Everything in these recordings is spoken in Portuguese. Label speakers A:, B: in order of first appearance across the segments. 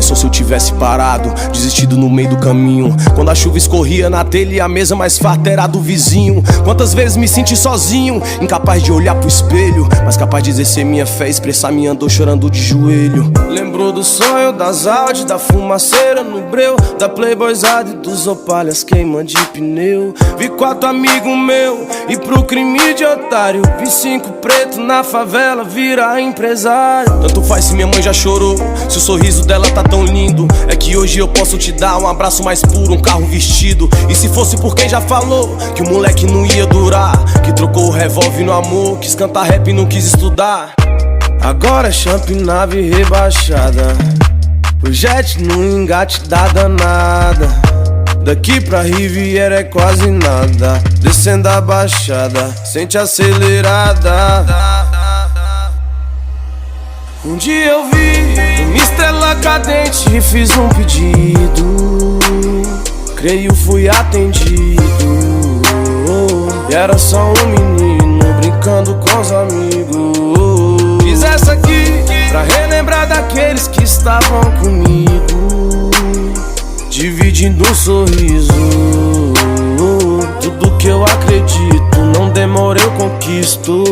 A: pensou se eu tivesse parado, desistido no meio do caminho? Quando a chuva escorria na telha e a mesa mais farta era a do vizinho. Quantas vezes me senti sozinho, incapaz de olhar pro espelho, mas capaz de exercer minha fé, expressar minha dor chorando de joelho. Lembrou do sonho, das Audi, da fumaceira no breu, da Playboyzada e dos Opalhas queima de pneu. Vi 4 amigos meu e pro crime de otário, vi 5 preto na favela virar empresário. Tanto faz se minha mãe já chorou, se o sorriso dela tá tão lindo. É que hoje eu posso te dar um abraço mais puro, um carro vestido. E se fosse por quem já falou que o moleque não ia durar, que trocou o revólver no amor, quis cantar rap e não quis estudar. Agora é champ, nave rebaixada, o jet no engate da danada. Daqui pra Riviera é quase nada, descendo a baixada, sente acelerada. Um dia eu vi uma estrela cadente e fiz um pedido, creio fui atendido. E era só um menino brincando com os amigos. Fiz essa aqui pra relembrar daqueles que estavam comigo, dividindo um sorriso. Tudo que eu acredito, não demora eu conquisto.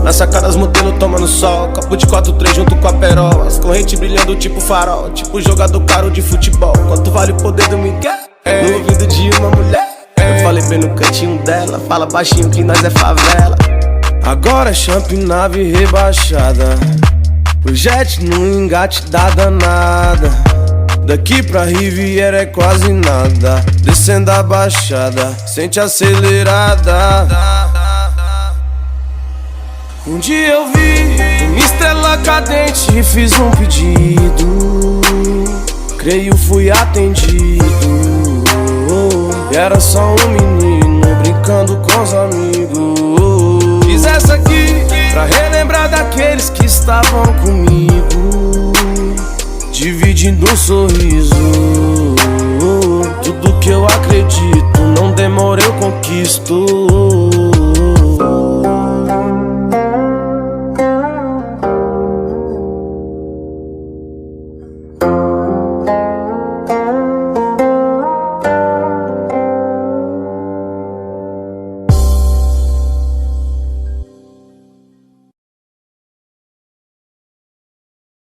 A: Na sacada as modelo tomando sol, copo de 4-3 junto com a perola, as correntes brilhando tipo farol, tipo jogador caro de futebol. Quanto vale o poder do Miguel no ouvido de uma mulher? Eu falei bem no cantinho dela, fala baixinho que nós é favela. Agora é champ, nave rebaixada, o jet no engate da danada. Daqui pra Riviera é quase nada, descendo a baixada, sente acelerada. Um dia eu vi uma estrela cadente e fiz um pedido, creio fui atendido. E era só um menino brincando com os amigos. Fiz essa aqui pra relembrar daqueles que estavam comigo, dividindo um sorriso. Tudo que eu acredito, não demora eu conquisto.